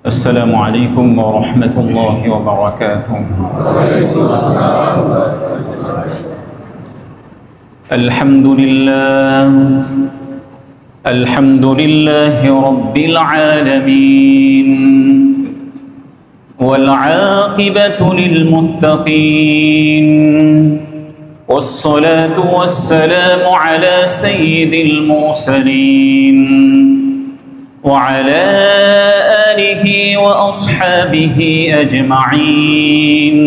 السلام عليكم ورحمة الله وبركاته. الحمد لله رب العالمين، والعاقبة للمتقين، والصلاة والسلام على سيد المرسلين وعلى آله وأصحابه أجمعين.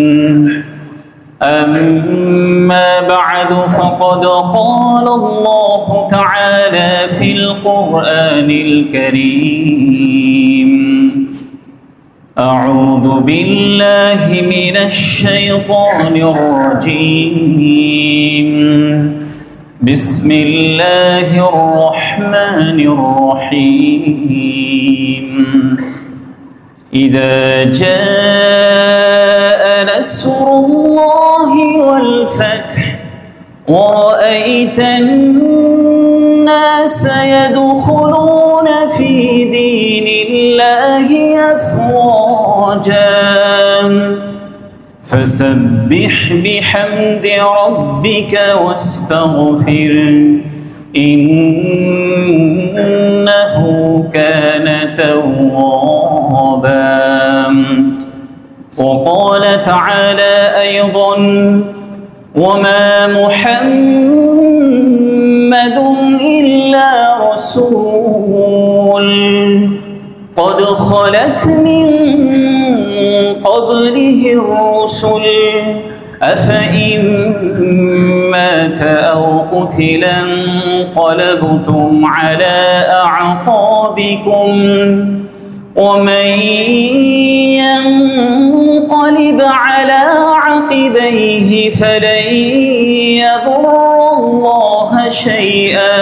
أما بعد، فقد قال الله تعالى في القرآن الكريم: أعوذ بالله من الشيطان الرجيم، بسم الله الرحمن الرحيم. إذا جاء نصر الله والفتح ورأيت الناس يدخلون في دين الله أفواجا فسبح بحمد ربك واستغفره إنه كان توابا. وقال تعالى أيضا: وما محمد إلا رسول قد خلت من قبله الرسل أفإن مات أو قتلا انقلبتم على أعقابكم ومن ينقلب على عقبيه فلن يضر الله شيئا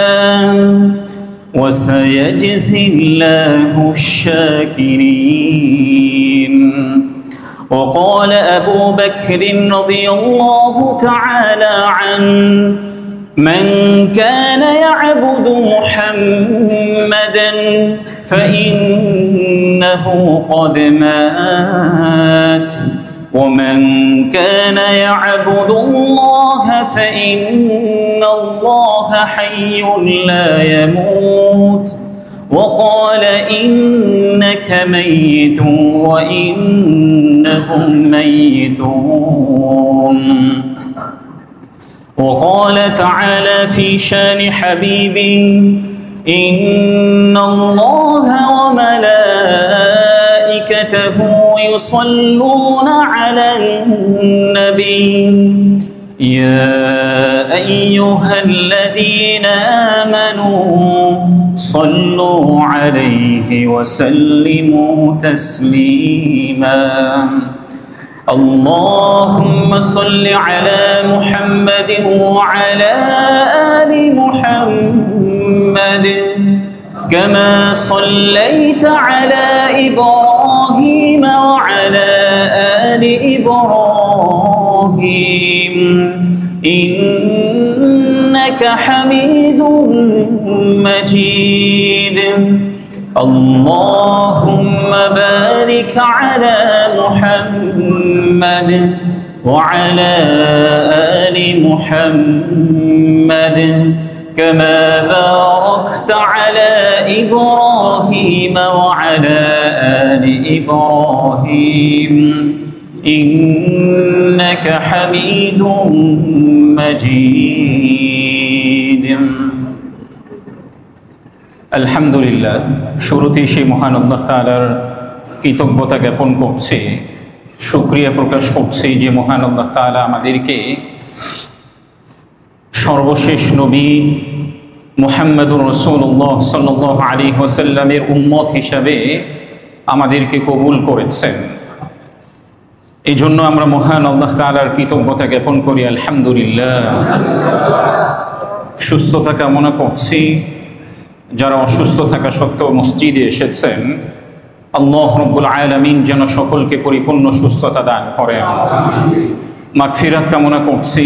وسيجزي الله الشاكرين. وقال أبو بكر رضي الله تعالى عنه: من كان يعبد محمدا فإنه قد مات، ومن كان يعبد الله فإن الله حي لا يموت. وقال: إنك ميت وإنهم ميتون. وقال تعالى في شان حبيبه: إن الله وملائكته يصلون على النبي يا أيها الذين آمنوا صلوا عليه وسلموا تسليما. اللهم صل على محمد وعلى آل محمد كما صليت على إبراهيم وعلى آل إبراهيم إنك حميد مجيد. اللهم بارك على محمد وعلى آل محمد كما باركت على إبراهيم وعلى آل إبراهيم إنك حميد مجيد. আলহামদুলিল্লাহ, শুরুতেই সেই মহান আল্লাহ তাআলার কৃতজ্ঞতা জ্ঞাপন করছি, শুকরিয়া প্রকাশ করছি যে মহান আল্লাহ তাআলা আমাদেরকে সর্বশেষ নবী মুহাম্মদুর রাসূলুল্লাহ সাল্লাল্লাহু আলাইহি ওয়াসাল্লামের উম্মত হিসাবে আমাদেরকে কবুল করেছেন। এই জন্য আমরা মহান আল্লাহ তাআলার কৃতজ্ঞতা জ্ঞাপন করি আলহামদুলিল্লাহ। সুস্থতা কামনা করছি, যারা অসুস্থ থাকা সত্ত্বেও মসজিদে এসেছেন আল্লাহ রাব্বুল আলামিন যেন সকলকে পরিপূর্ণ সুস্থতা দান করেন। মাগফিরাত কামনা করছি,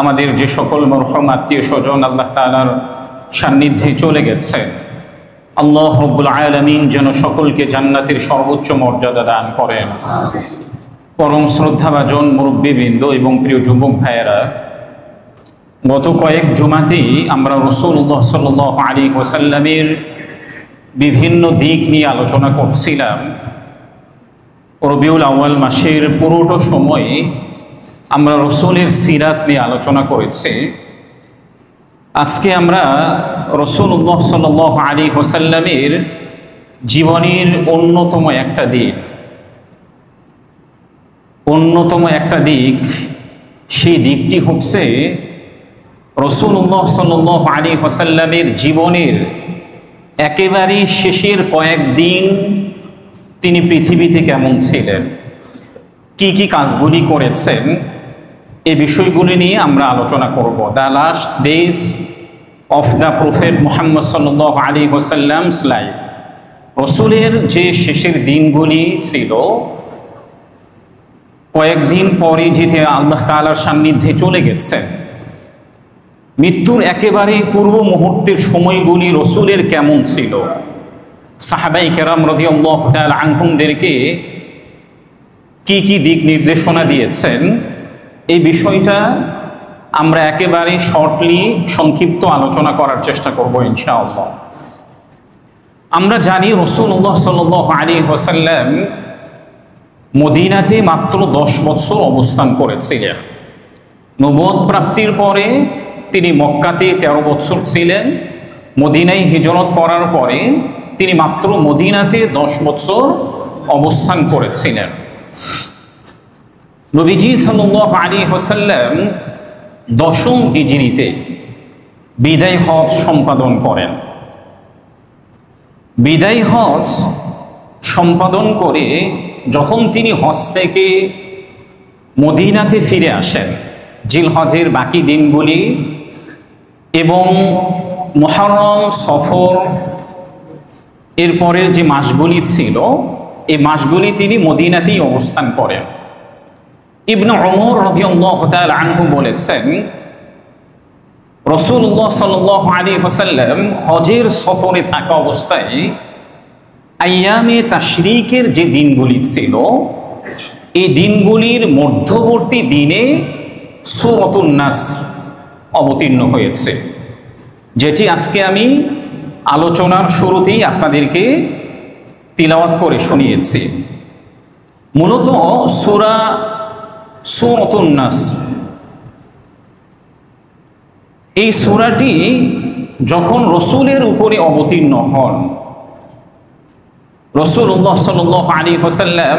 আমাদের যে সকল মরহুম আত্মীয় স্বজন আল্লাহ তাআলার সান্নিধ্যে চলে গেছে আল্লাহ রাব্বুল আলামিন যেন সকলকে জান্নাতের সর্বোচ্চ মর্যাদা দান করেন। পরম শ্রদ্ধাভাজন মুরব্বিবৃন্দ এবং প্রিয় যুবক ভাইয়েরা, গত কয়েক জুমাতেই আমরা রাসূলুল্লাহ সাল্লাল্লাহু আলাইহি ওয়াসাল্লামের বিভিন্ন দিক নিয়ে আলোচনা করছিলাম। রবিউল আউয়াল মাসের পুরোটা সময় আমরা রাসূলের সিরাত নিয়ে আলোচনা করেছি। আজকে আমরা রাসূলুল্লাহ সাল্লাল্লাহু আলাইহি ওয়াসাল্লামের জীবনের অন্যতম একটা দিক, সেই দিকটি হচ্ছে রাসূলুল্লাহ সাল্লাল্লাহু আলাইহি ওয়াসাল্লামের জীবনের একেবারে শেষের কয়েকদিন তিনি পৃথিবীতে কেমন ছিলেন, কি কি কাজগুলি করেছেন, এই বিষয়গুলি নিয়ে আমরা আলোচনা করব। The last days of the prophet Muhammad সাল্লাল্লাহু আলাইহি ওয়াসাল্লামস লাইফ, রসুলের যে শেষের দিনগুলি ছিল, কয়েকদিন পরে যেতে আল্লাহ তাআলার সান্নিধ্যে চলে গেছেন, মৃত্যুর একেবারে পূর্ব মুহূর্তের সময়গুলি রসুলের কেমন ছিল, সাহাবায়ে কেরাম রাদিয়াল্লাহু তাআলা আনহুমদেরকে কি কি দিক নির্দেশনা দিয়েছেন, এই বিষয়টা আমরা একেবারে শর্টলি সংক্ষিপ্ত আলোচনা করার চেষ্টা করব ইনশাআল্লাহ। আমরা জানি রাসূলুল্লাহ সাল্লাল্লাহু আলাইহি ওয়াসাল্লাম মদিনাতে মাত্র 10 বছর অবস্থান করেছিলেন। নবুয়ত প্রাপ্তির পরে তিনি মক্কাতে 13 বছর ছিলেন। মদিনায় হিজরত করার পরে তিনি মাত্র মদিনাতে 10 বছর অবস্থান করেছিলেন। নবীজি সাল্লাল্লাহু আলাইহি ওয়াসাল্লাম 10ম হিজরিতে বিদায় হজ সম্পাদন করেন। বিদায় হজ সম্পাদন করে যখন তিনি হজ থেকে মদিনাতে ফিরে আসেন, জিলহজের বাকি দিনগুলি এবং মুহররম, সফর এরপরের যে মাসগুলি ছিল, এই মাসগুলি তিনি মদিনাতেই অবস্থান করেন। ইবনে উমর রাদিয়াল্লাহু তাআলা আনহু বলেছেন, রাসূলুল্লাহ সাল্লাল্লাহু আলাইহি ওয়াসাল্লাম হজের সফরে থাকা অবস্থায় আইয়ামে তাশরিকের যে দিনগুলি ছিল, এই দিনগুলির মধ্যবর্তী দিনে সূরাতুন নাসর অবতীর্ণ হয়েছে, যেটি আজকে আমি আলোচনার শুরুতেই আপনাদেরকে তিলাওয়াত করে শুনিয়েছি। মূলত সূরাতুন নাসর, এই সূরাটি যখন রসুলের উপরে অবতীর্ণ হন, রাসূলুল্লাহ সাল্লাল্লাহু আলাইহি ওয়াসাল্লাম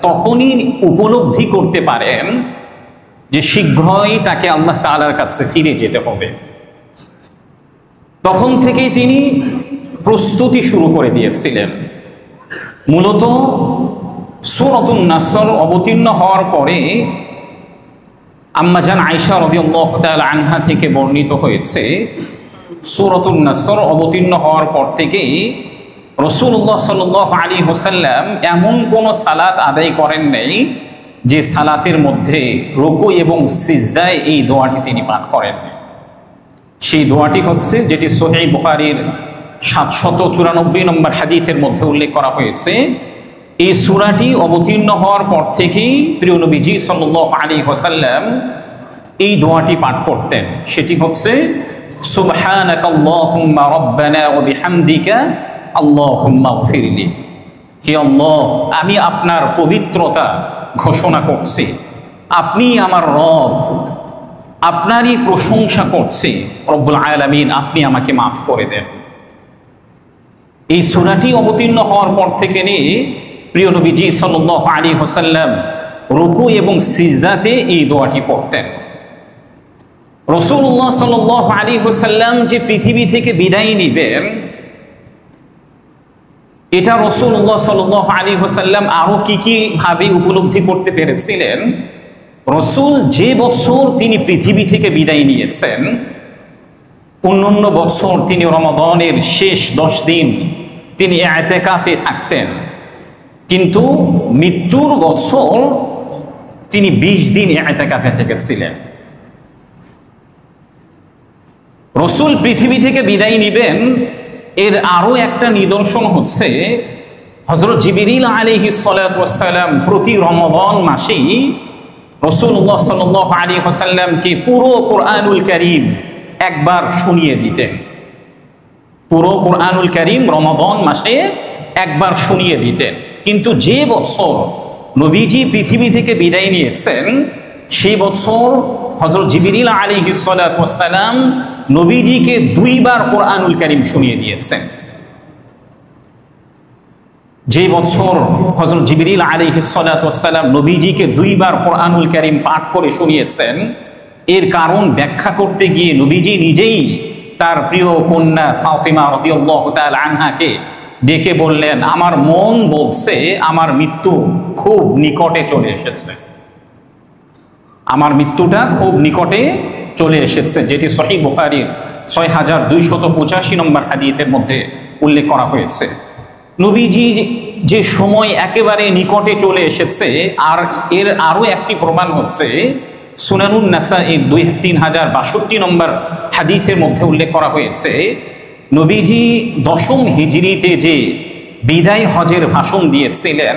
তখনই উপলব্ধি করতে পারেন যে শীঘ্রই তাকে আল্লাহ তাআলার কাছে ফিরে যেতে হবে। তখন থেকেই তিনি প্রস্তুতি শুরু করে দিয়েছিলেন। মূলত সূরাতুন নাসর অবতীর্ণ হওয়ার পরে আম্মা জান আয়েশা রাদিয়াল্লাহু তাআলা আনহা থেকে বর্ণিত হয়েছে, সূরাতুন নাসর অবতীর্ণ হওয়ার পর থেকেই রাসূলুল্লাহ সাল্লাল্লাহু আলাইহি ওয়াসাল্লাম এমন কোনো সালাত আদায় করেন নাই যে সালাতের মধ্যে রুকু এবং সিজদায় এই দোয়াটি তিনি পাঠ করেন। সেই দোয়াটি হচ্ছে, যেটি সহিহ বুখারীর 794 নম্বর হাদিসের মধ্যে উল্লেখ করা হয়েছে। এই সূরাটি অবতীর্ণ হওয়ার পর থেকেই প্রিয় নবীজি সাল্লাল্লাহু আলাইহি ওয়াসাল্লাম এই দোয়াটি পাঠ করতেন। সেটি হচ্ছে, সুবহানাকাল্লাহুম্মা রাব্বানা ওয়া বিহামদিকা আল্লাহুম্মা গফিরলি। হে আল্লাহ, আমি আপনার পবিত্রতা ঘোষণা করছি, আপনি আমার রব, আপনারই প্রশংসা করছি, রব্বুল আলামিন আপনি আমাকে মাফ করে দেন। এই সূরাটি অবতীর্ণ হওয়ার পর থেকে নিয়ে প্রিয় নবীজি সাল্লাল্লাহু আলাইহি ওয়াসাল্লাম রুকু এবং সিজদাতে এই দোয়াটি পড়তেন। রাসূলুল্লাহ সাল্লাল্লাহু আলাইহি ওয়াসাল্লাম যে পৃথিবী থেকে বিদায় নেবেন, এটা রাসূলুল্লাহ সাল্লাল্লাহু আলাইহি ওয়াসাল্লাম আরো কি ভাবে উপলব্ধি করতে পেরেছিলেন। রাসূল যে বছর তিনি পৃথিবী থেকে বিদায় নিয়েছেন, অন্যান্য বছর তিনি রমাদানের শেষ 10 দিন তিনি ইতিকাফে থাকতেন, কিন্তু মৃত্যুর বছর তিনি 20 দিন ইতিকাফে থেকেছিলেন। রসুল পৃথিবী থেকে বিদায় নিবেন, এর আরও একটা নিদর্শন হচ্ছে হযরত জিবরিল আলাইহিস সালাতু ওয়াস সালাম প্রতি রমজান মাসেই রাসূলুল্লাহ সাল্লাল্লাহু আলাইহি ওয়াসাল্লামকে পুরো কোরআনুল কারীম একবার শুনিয়ে দিতেন। পুরো কোরআনুল কারীম রমজান মাসে একবার শুনিয়ে দিতেন। কিন্তু যে বছর নবীজি পৃথিবী থেকে বিদায় নিয়েছেন সেই বছর হযরত জিবরিল আলাইহিস সালাতু ওয়াস সালাম নবীজিকে 2 বার কোরআনুল কারীম শুনিয়ে দিয়েছেন। যে বছর হযরত জিবরিল আলাইহিস সালাতু ওয়াস সালাম নবীজিকে 2 বার কোরআনুল কারীম পাঠ করে শুনিয়েছেন, এর কারণ ব্যাখ্যা করতে গিয়ে নবীজি নিজেই তার প্রিয় কন্যা ফাতিমা রাদিয়াল্লাহু তাআলা আনহাকে ডেকে বললেন, আমার মন বলছে আমার মৃত্যু খুব নিকটে চলে এসেছে, আমার মৃত্যুটা খুব নিকটে চলে এসেছে, যেটি সহিহ বুখারীর 6285 নম্বর হাদিসের মধ্যে উল্লেখ করা হয়েছে। নবীজি যে সময় একেবারে নিকটে চলে এসেছে, আর এর আরও একটি প্রমাণ হচ্ছে সুনানুন নাসাঈর 3062 নম্বর হাদিসের মধ্যে উল্লেখ করা হয়েছে, নবীজি 10ম হিজরিতে যে বিদায় হজের ভাষণ দিয়েছিলেন,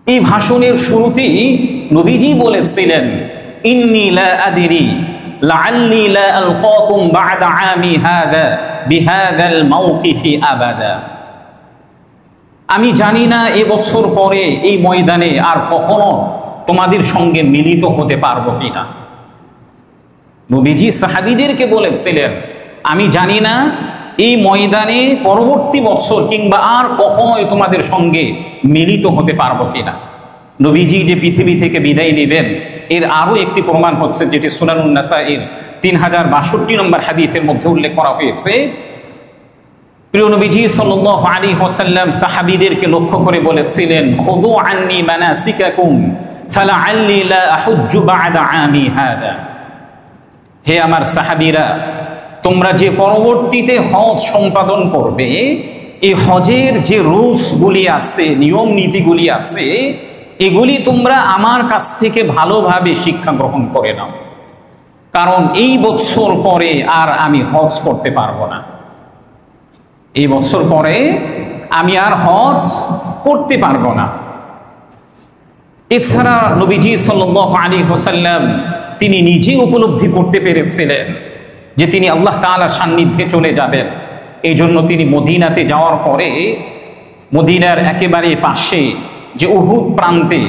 এই ভাষণের শুরুতেই নবীজি বলেছিলেন, ইন্নী লা আদরি লাআল্লি লা আলকাকুম বা'দা আমী হাযা বিহাযাল মাওকিফি আবাদা। আমি জানি না এবছর পরে এই ময়দানে আর কখনো তোমাদের সঙ্গে মিলিত হতে পারবো কিনা। নবীজি সাহাবীদেরকে বলেছিলেন, আমি জানি না এই ময়দানে পরবর্তী বছর কিংবা আর কখনোই তোমাদের সঙ্গে মিলিত হতে পারবো কিনা। নবীজি যে পৃথিবী থেকে বিদায় নেবেন এর আরও একটি প্রমাণ হচ্ছে, যেটি সুনানুন নাসাঈর 3062 নম্বর হাদিসের মধ্যে উল্লেখ করা হয়েছে। প্রিয় নবীজি সাল্লাল্লাহু আলাইহি ওয়াসাল্লাম সাহাবীদেরকে লক্ষ্য করে বলেছিলেন, খুযু আন্নী মানাসিকাকুম ফালাআল্লি লা আহুজ্জু বা'দা আমী হাযা। হে আমার সাহাবীরা, তোমরা যে পরবর্তীতে হজ সম্পাদন করবে, এই হজের যে রুলসগুলি আছে, নিয়ম নীতিগুলি আছে, এগুলি তোমরা আমার কাছ থেকে ভালোভাবে শিক্ষা গ্রহণ করে নাও, কারণ এই বছর পরে আর আমি হজ করতে পারবো না। এই বছর পরে আমি আর হজ করতে পারবো না। এছাড়া নবীজি সাল্লাল্লাহু আলাইহি ওয়াসাল্লাম তিনি নিজে উপলব্ধি করতে পেরেছিলেন যে তিনি আল্লাহ তাআলার সান্নিধ্যে চলে যাবেন। এই জন্য তিনি মদিনাতে যাওয়ার পরে মদিনার একেবারে পাশে যে উহুদ প্রান্তে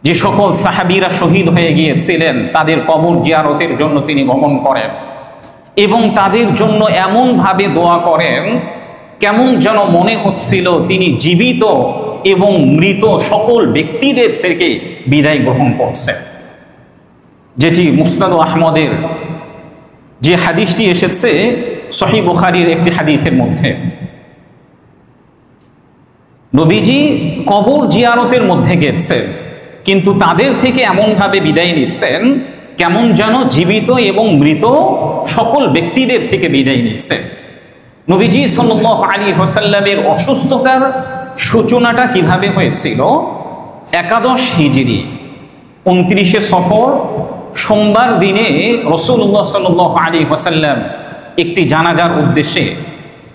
যে সকল সাহাবীরা শহীদ হয়ে গিয়েছিলেন তাদের কবর জিয়ারতের জন্য তিনি গমন করেন এবং তাদের জন্য এমনভাবে দোয়া করেন কেমন যেন মনে হচ্ছিল তিনি জীবিত এবং মৃত সকল ব্যক্তিদের থেকে বিদায় গ্রহণ করছেন। যেটি মুসনাদ আহমদের যে হাদিসটি এসেছে সহিহ বুখারীর একটি হাদিসের মধ্যে, নবীজি কবর জিয়ারতের মধ্যে গেছেন কিন্তু তাদের থেকে এমনভাবে বিদায় নিচ্ছেন কেমন যেন জীবিত এবং মৃত সকল ব্যক্তিদের থেকে বিদায় নিচ্ছেন। নবীজি সাল্লাল্লাহু আলাইহি ওয়াসাল্লামের অসুস্থতার সূচনাটা কিভাবে হয়েছিল? 11 হিজরি 29 সফর সোমবার দিনে রাসূলুল্লাহ সাল্লাল্লাহু আলাইহি ওয়াসাল্লাম একটি জানাজার উদ্দেশ্যে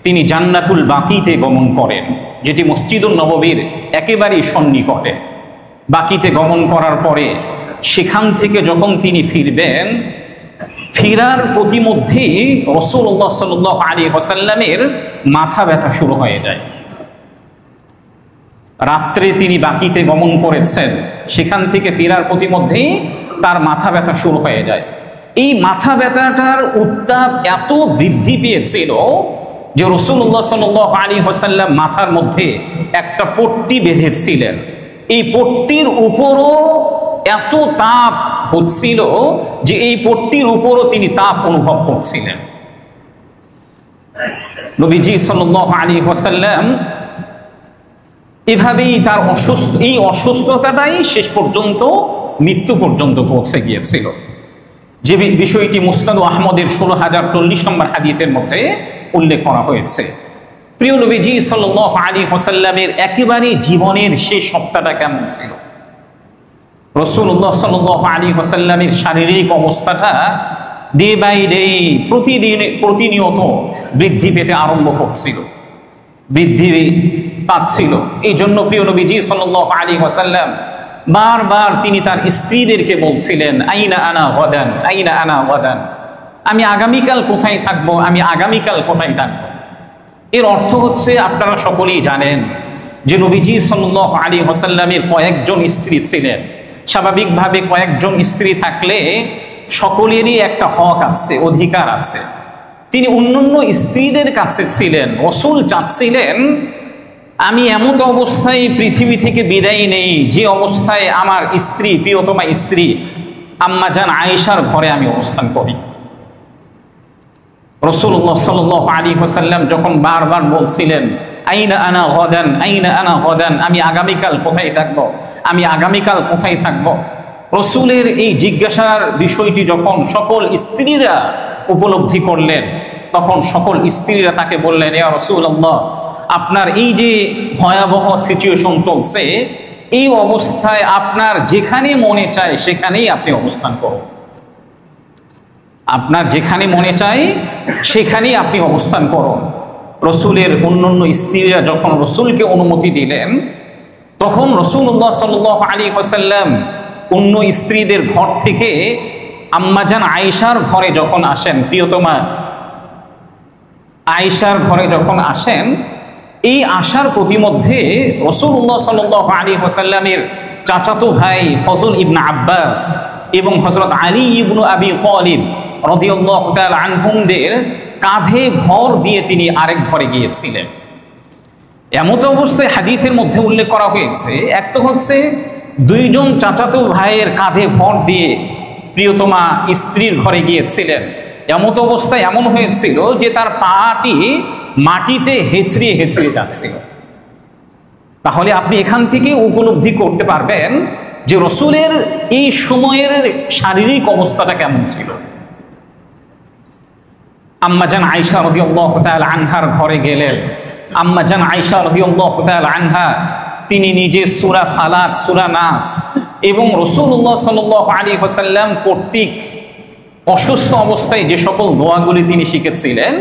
তিনি জান্নাতুল বাকিতে গমন করেন, যেটি মসজিদুন নববীর একেবারেই সন্নিকটে। বাকিতে গমন করার পরে সেখান থেকে যখন তিনি ফিরবেন, ফিরার প্রতিমধ্যেই রাসূলুল্লাহ সাল্লাল্লাহু আলাইহি ওয়াসাল্লামের মাথা ব্যথা শুরু হয়ে যায়। রাত্রে তিনি বাকিতে গমন করেছেন, সেখান থেকে ফেরার প্রতিমধ্যেই তার মাথা ব্যথা শুরু হয়ে যায়। এই মাথা ব্যথাটার উত্তাপ এত বৃদ্ধি পেয়েছিল যে রাসূলুল্লাহ সাল্লাল্লাহু আলাইহি ওয়াসাল্লাম মাথার মধ্যে একটা পট্টি বেঁধেছিলেন। এই পট্টির উপরও এত তাপ হচ্ছিল যে এই পট্টির উপরও তিনি তাপ অনুভব করছিলেন। নবীজি সাল্লাল্লাহু আলাইহি ওয়াসাল্লাম এভাবেই তার এই অসুস্থতাটাই শেষ পর্যন্ত মৃত্যু পর্যন্ত পৌঁছে গিয়েছিল, যে বিষয়টি মুসনাদ আহমদের 16040 নম্বর হাদিসের মধ্যে উল্লেখ করা হয়েছে। প্রিয় নবীজি সাল্লাল্লাহু আলাইহি ওয়াসাল্লামের একেবারে জীবনের শেষ সপ্তাহটা কেমন ছিল? রাসূলুল্লাহ সাল্লাল্লাহু আলাইহি ওয়াসাল্লামের শারীরিক অবস্থাটা ডে বাই ডে প্রতিনিয়ত বৃদ্ধি পেতে আরম্ভ করছিল, বৃদ্ধি পাচ্ছিল। এই জন্য প্রিয় নবীজি সাল্লাল্লাহু আলাইহি ওয়াসাল্লাম বারবার তিনি তার স্ত্রীদেরকে বলছিলেন, আইনা আনা গাদান, আইনা আনা গাদান, আমি আগামীকাল কোথায় থাকবো, আমি আগামীকাল কোথায় থাকবো। এর অর্থ হচ্ছে, আপনারা সকলেই জানেন যে নবীজি সাল্লাল্লাহু আলাইহি ওয়াসাল্লামের কয়েকজন স্ত্রী ছিলেন। স্বাভাবিকভাবে কয়েকজন স্ত্রী থাকলে সকলেরই একটা হক আছে, অধিকার আছে। তিনি অন্যান্য স্ত্রীদের কাছে ছিলেন, রাসূল চাচ্ছিলেন আমি এমত অবস্থায় পৃথিবী থেকে বিদায় নেই যে অবস্থায় আমার স্ত্রী, প্রিয়তমা স্ত্রী আম্মা জান আয়েশার ঘরে আমি অবস্থান করি। রাসূলুল্লাহ সাল্লাল্লাহু আলাইহি ওয়াসাল্লাম যখন বারবার বলছিলেন আইনা আনা গাদান, আইনা আনা গাদান, আমি আগামীকাল কোথায় থাকব, আমি আগামীকাল কোথায় থাকব, রাসূলের এই জিজ্ঞাসার বিষয়টি যখন সকল স্ত্রীরা উপলব্ধি করলেন, তখন সকল স্ত্রীরা তাকে বললেন, ইয়া রাসূলুল্লাহ, আপনার এই যে ভয়াবহ সিচুয়েশন চলছে, এই অবস্থায় আপনার যেখানে মনে চায় সেখানেই আপনি অবস্থান করুন, আপনার যেখানে মনে চায় সেখানেই আপনি অবস্থান করুন। রসুলের অন্যান্য স্ত্রীরা যখন রসুলকে অনুমতি দিলেন, তখন রাসূলুল্লাহ সাল্লাল্লাহু আলাইহি ওয়াসাল্লাম অন্য স্ত্রীদের ঘর থেকে আম্মাজান আয়েশার ঘরে যখন আসেন, প্রিয়তমা আয়েশার ঘরে যখন আসেন, এই আসার প্রতিমধ্যে রাসূলুল্লাহ সাল্লাল্লাহু আলাইহি ওয়াসাল্লামের চাচাতো ভাই ফজল ইবনে আব্বাস এবং হযরত আলী ইবনে আবি তালিব রাদিয়াল্লাহু তাআলা আনহুমদের কাঁধে ভর দিয়ে তিনি আরেক ঘরে গিয়েছিলেন। এমত অবস্থায় হাদিসের মধ্যে উল্লেখ করা হয়েছে, এক তো হচ্ছে দুইজন চাচাতো ভাইয়ের কাঁধে ভর দিয়ে প্রিয়তমা স্ত্রীর ঘরে গিয়েছিলেন। এমত অবস্থায় এমন হয়েছিল যে তার পাটি মাটিতে হেঁচড়িয়ে হেঁচড়িয়ে যাচ্ছিল। তাহলে আপনি এখান থেকে উপলব্ধি করতে পারবেন যে রসুলের এই সময়ের শারীরিক অবস্থাটা কেমন ছিল। আম্মাজান আয়েশা রাদিয়াল্লাহু তাআলা আনহার ঘরে গেলেন। আম্মাজান আয়েশা রাদিয়াল্লাহু তাআলা আনহা তিনি নিজে সূরা ফালাক, সূরা নাস এবং রাসূলুল্লাহ সাল্লাল্লাহু আলাইহি ওয়াসাল্লাম কর্তৃক অসুস্থ অবস্থায় যে সকল দোয়াগুলি তিনি শিখেছিলেন,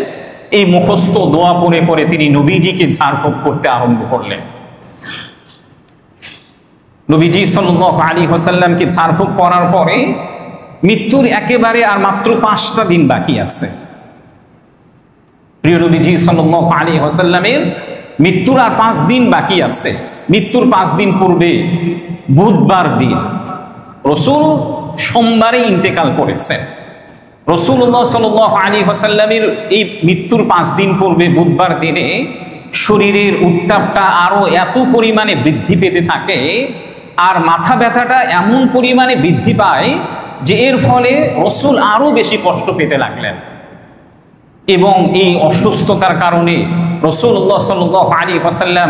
এই মুখস্থ দোয়া পড়ে পড়ে তিনি নবীজিকে ঝাড়ফুঁক করতে আরম্ভ করলেন। নবীজি সাল্লাল্লাহু আলাইহি ওয়াসাল্লামকে ঝাড়ফুঁক করার পরে মৃত্যুর একেবারে আর মাত্র 5টা দিন বাকি আছে। প্রিয় নবীজি সাল্লাল্লাহু আলাইহি ওয়াসাল্লামের মৃত্যুর আর 5 দিন বাকি আছে। মৃত্যুর 5 দিন পূর্বে বুধবার দিন রাসূল সোমবারে ইন্তেকাল করেছেন। রাসূলুল্লাহ সাল্লাল্লাহু আলাইহি ওয়াসাল্লামের এই মৃত্যুর 5 দিন পূর্বে বুধবার দিনে শরীরের উত্তাপটা আরো এত পরিমাণে বৃদ্ধি পেতে থাকে আর মাথা ব্যথাটা এমন পরিমাণে বৃদ্ধি পায় যে এর ফলে রাসূল আরো বেশি কষ্ট পেতে লাগলেন এবং এই অসুস্থতার কারণে রাসূলুল্লাহ সাল্লাল্লাহু আলাইহি ওয়াসাল্লাম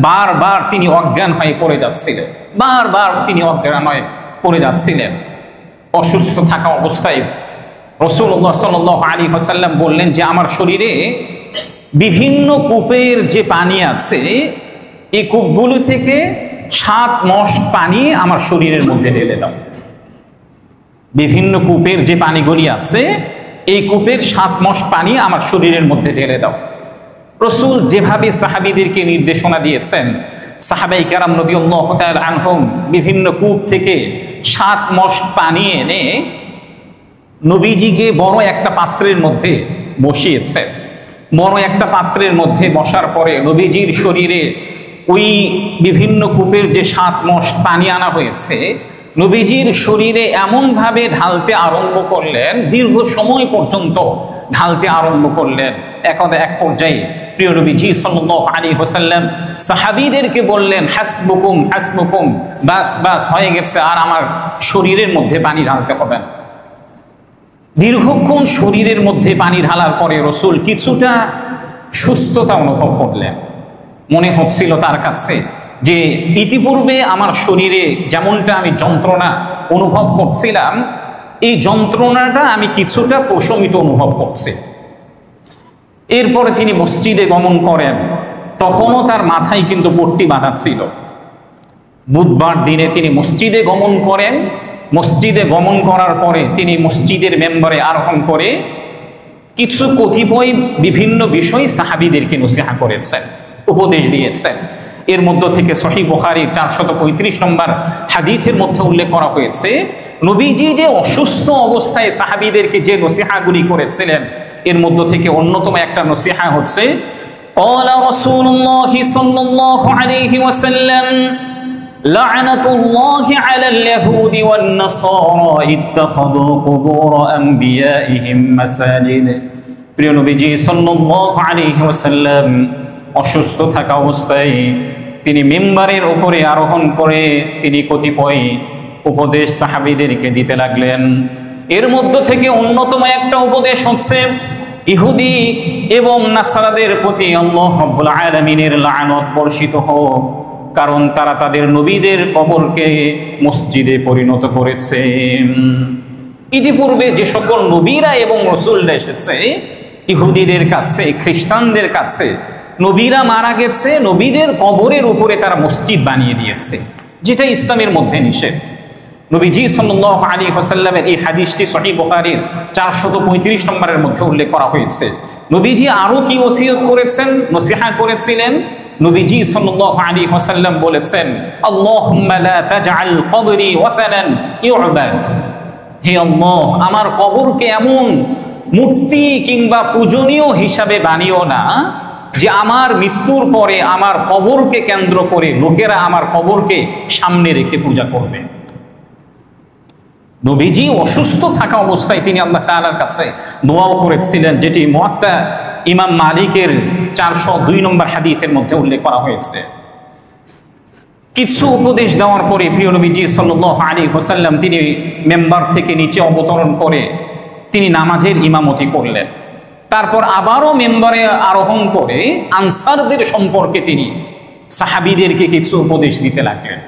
বারবার তিনি অজ্ঞান হয়ে পড়ে যাচ্ছিলেন, বারবার তিনি অজ্ঞান হয়ে পড়ে যাচ্ছিলেন। অসুস্থ থাকা অবস্থায় রাসূলুল্লাহ সাল্লাল্লাহু আলাইহি ওয়াসাল্লাম বললেন যে আমার শরীরে বিভিন্ন কূপের যে পানি আছে, এই কূপগুলো থেকে 7 মস্ক পানি আমার শরীরের মধ্যে ঢেলে দাও। বিভিন্ন কূপের যে পানিগুলি আছে, এই কূপের 7 মস্ক পানি আমার শরীরের মধ্যে ঢেলে দাও। রাসূল যেভাবে সাহাবীদেরকে নির্দেশনা দিয়েছেন, সাহাবায়ে কেরাম রাদিয়াল্লাহু তাআলা আনহুম বিভিন্ন কূপ থেকে 7 মস্ক পানি এনে নবীজিকে বড় একটা পাত্রের মধ্যে বসিয়েছে। বড় একটা পাত্রের মধ্যে বসার পরে নবীজির শরীরে ওই বিভিন্ন কূপের যে 7 মস্ক পানি আনা হয়েছে, নবীজির শরীরে এমনভাবে ঢালতে আরম্ভ করলেন, দীর্ঘ সময় পর্যন্ত ঢালতে আরম্ভ করলেন। এক পর্যায়ে প্রিয় নবীজি সাল্লাল্লাহু আলাইহি ওয়াসাল্লাম সাহাবীদেরকে বললেন, হাসবুকুম হাসবুকুম, বাস বাস হয়ে গেছে, আর আমার শরীরের মধ্যে পানি ঢালতে হবে না। দীর্ঘক্ষণ শরীরের মধ্যে পানি ঢালার পরে রাসূল কিছুটা সুস্থতা অনুভব করলেন। মনে হচ্ছিল তার কাছে যে ইতিপূর্বে আমার শরীরে যেমনটা আমি যন্ত্রণা অনুভব করছিলাম, এই যন্ত্রণাটা আমি কিছুটা প্রশমিত অনুভব করছি। এরপরে তিনি মসজিদে গমন করেন, তখনও তার মাথায় কিন্তু পট্টি বাঁধা ছিল। বুধবার দিনে তিনি মসজিদে গমন করেন মসজিদে গমন করার পরে তিনি মসজিদের মেম্বারে আরোহণ করে কিছু কতিপয় বিভিন্ন বিষয় সাহাবীদেরকে নসিহা করেছেন, উপদেশ দিয়েছেন। এর মধ্য থেকে সহিহ বুখারীর 435 নম্বর হাদিসের মধ্যে উল্লেখ করা হয়েছে, নবীজি যে অসুস্থ অবস্থায় সাহাবীদেরকে যে নসিহাগুলি করেছিলেন এর মধ্য থেকে অন্যতম একটা নসিহা হচ্ছে, قال رسول الله صلى الله عليه وسلم لعنة الله على اليهود والنصارى اتخذوا قبور أنبيائهم مساجد। প্রিয় নবীজি সাল্লাল্লাহু আলাইহি ওয়াসাল্লাম অসুস্থ থাকা অবস্থায় তিনি মিম্বারের উপরে আরোহণ করে তিনি কতিপয় উপদেশ সাহাবীদেরকে দিতে লাগলেন। এর মধ্য থেকে অন্যতম একটা উপদেশ হচ্ছে, ইহুদি এবং নাসারাদের প্রতি আল্লাহ রাব্বুল আলামিনের লানত বর্ষিত হোক, কারণ তারা তাদের নবীদের কবরকে মসজিদে পরিণত করেছে। ইতিপূর্বে যে সকল নবীরা এবং রাসূলরা এসেছে, ইহুদিদের কাছে, খ্রিস্টানদের কাছে নবীরা মারা গেছে, নবীদের কবরের উপরে তারা মসজিদ বানিয়ে দিয়েছে, যেটা ইসলামের মধ্যে নিষেধ। নবীজি সাল্লাল্লাহু আলাইহি ওয়াসাল্লামের এই হাদিসটি সহিহ বুখারীর 435 নম্বরের মধ্যে উল্লেখ করা হয়েছে। নবীজি আরো কি ওসিয়ত করেছেন, নসিহা করেছিলেন? নবীজি সাল্লাল্লাহু আলাইহি ওয়াসাল্লাম বলেছেন, আল্লাহুম্মা লা তাজআল কবরি ওয়াতানান ইউবাদ। হে আল্লাহ, আমার কবরকে এমন মূর্তি কিংবা পূজনীয় হিসাবে বানিও না যে আমার মৃত্যুর পরে আমার কবরকে কেন্দ্র করে লোকেরা আমার কবরকে সামনে রেখে পূজা করবে। নবীজি অসুস্থ থাকা অবস্থায় তিনি আল্লাহ তাআলার কাছে দোয়াও করেছিলেন, যেটি মুয়াত্তা ইমাম মালিকের 402 নম্বর হাদিসের মধ্যে উল্লেখ করা হয়েছে। কিছু উপদেশ দেওয়ার পরে প্রিয় নবীজি সাল্লাল্লাহু আলাইহি ওয়াসাল্লাম তিনি মেম্বার থেকে নিচে অবতরণ করে তিনি নামাজের ইমামতি করলেন। তারপর আবারও মেম্বারে আরোহণ করে আনসারদের সম্পর্কে তিনি সাহাবীদেরকে কিছু উপদেশ দিতে লাগলেন।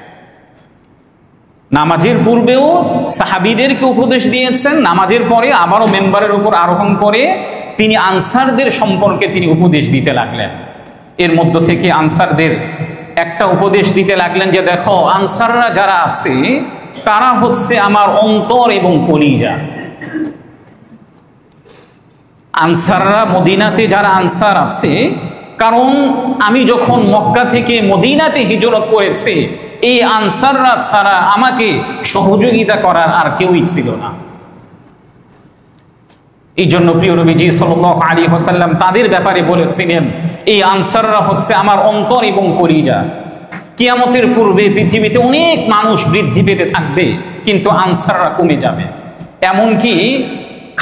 নামাজের পূর্বেও সাহাবীদেরকে উপদেশ দিয়েছেন, নামাজের পরে আবারও মেম্বারের উপর আরোহণ করে তিনি আনসারদের সম্পর্কে তিনি উপদেশ দিতে লাগলেন। এর মধ্য থেকে আনসারদের একটা উপদেশ দিতে লাগলেন যে, দেখো, আনসাররা যারা আছে তারা হচ্ছে আমার অন্তর এবং কলিজা। আনসাররা, মদিনাতে যারা আনসার আছে, কারণ আমি যখন মক্কা থেকে মদিনাতে হিজরত করেছি, এই আনসাররা ছাড়া আমাকে সহযোগিতা করার আর কেউই ছিল না। এই জন্য প্রিয় নবীজি সাল্লাল্লাহু আলাইহি ওয়াসাল্লাম তাদের ব্যাপারে বলেছিলেন, এই আনসাররা হচ্ছে আমার অন্তর এবং কলিজা। কিয়ামতের পূর্বে পৃথিবীতে অনেক মানুষ বৃদ্ধি পেতে থাকবে, কিন্তু আনসাররা কমে যাবে। এমনকি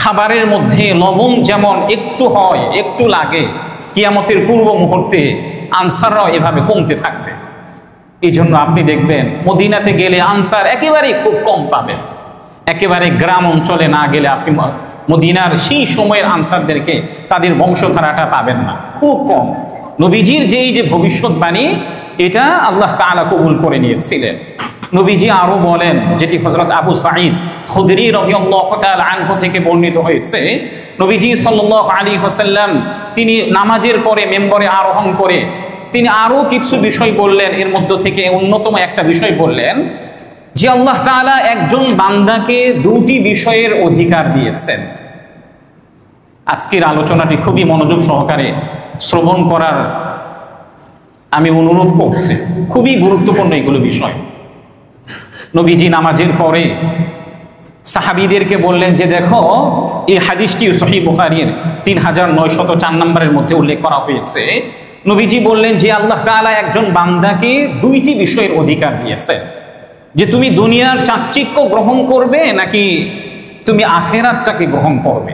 খাবারের মধ্যে লবণ যেমন একটু হয়, একটু লাগে, কিয়ামতের পূর্ব মুহূর্তে আনসাররাও এভাবে কমতে থাকবে। এই জন্য আপনি দেখবেন মদিনাতে গেলে আনসার একেবারেই খুব কম পাবেন। একেবারে গ্রাম অঞ্চলে না গেলে আপনি মদিনার সেই সময়ের আনসারদেরকে, তাদের বংশধারাটা পাবেন না, খুব কম। নবীজির যে ভবিষ্যৎবাণী, এটা আল্লাহ তাআলা কবুল করে নিয়েছিলেন। নবীজি আরো বলেন, যেটি হযরত আবু সাঈদ খুদরি রাদিয়াল্লাহু তাআলা আনহু থেকে বর্ণিত হয়েছে, নবীজি সাল্লাল্লাহু আলাইহি ওয়াসাল্লাম তিনি নামাজের পরে মেম্বরে আরোহণ করে তিনি আরো কিছু বিষয় বললেন। এর মধ্য থেকে অন্যতম একটা বিষয় বললেন যে, আল্লাহ তাআলা একজন বান্দাকে দুটি বিষয়ের অধিকার দিয়েছেন। আজকের আলোচনাটি খুবই মনোযোগ সহকারে শ্রবণ করার আমি অনুরোধ করছি, খুবই গুরুত্বপূর্ণ এগুলো বিষয়। নবীজি নামাজের পরে সাহাবীদেরকে বললেন যে, দেখো, এই হাদিসটি সহিহ বুখারীর 3904 নম্বরের মধ্যে উল্লেখ করা হয়েছে। নবীজি বললেন যে, আল্লাহ তাআলা একজন বান্দাকে দুইটি বিষয়ের অধিকার দিয়েছেন, যে তুমি দুনিয়ার চাকচিক্য গ্রহণ করবে নাকি তুমি আখিরাতটাকে গ্রহণ করবে।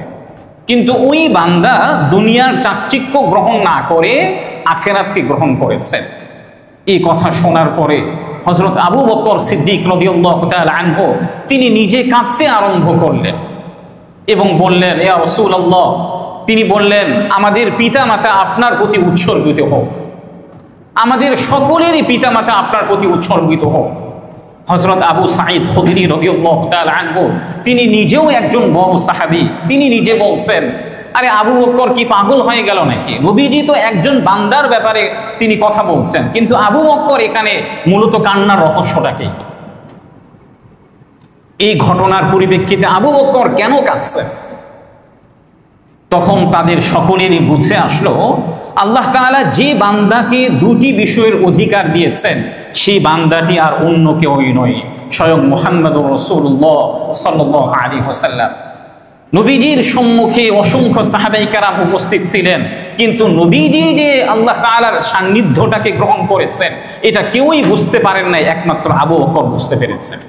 কিন্তু ওই বান্দা দুনিয়ার চাকচিক্য গ্রহণ না করে আখিরাতকে গ্রহণ করেছেন। এই কথা শোনার পরে হযরত আবু বকর সিদ্দিক রাদিয়াল্লাহু তাআলা আনহু তিনি নিজে কাঁদতে আরম্ভ করলেন এবং বললেন, ইয়া রাসূলুল্লাহ, তিনি বললেন, আমাদের পিতামাতা আপনার প্রতি উৎসর্গিত হোক, আমাদের সকলেরই পিতামাতা আপনার প্রতি উৎসর্গিত হোক। হযরত আবু সাঈদ খুদরি রাদিয়াল্লাহু তাআলা আনহু তিনি নিজেও একজন বড় সাহাবী, তিনি নিজে বলছেন, আরে আবু বকর কি পাগল হয়ে গেল নাকি? নবীজি তো একজন বান্দার ব্যাপারে তিনি কথা বলছেন, কিন্তু আবু বকর এখানে মূলত কান্নার রহস্যটা কি? এই ঘটনার পরিপ্রেক্ষিতে আবু বকর কেন কাঁদছেন? তখন তাদের সকলেরই বুঝে আসলো আল্লাহ তাআলা যে বান্দাকে দুটি বিষয়ের অধিকার দিয়েছেন সেই বান্দাটি আর অন্য কেউই নয়, স্বয়ং মুহাম্মদুর রাসূলুল্লাহ সাল্লাল্লাহু আলাইহি ওয়াসাল্লাম। নবীজির সম্মুখে অসংখ্য সাহাবায়ে কেরাম উপস্থিত ছিলেন, কিন্তু নবীজি যে আল্লাহ তাআলার সান্নিধ্যটাকে গ্রহণ করেছেন এটা কেউই বুঝতে পারেন নাই, একমাত্র আবু বকর বুঝতে পেরেছেন।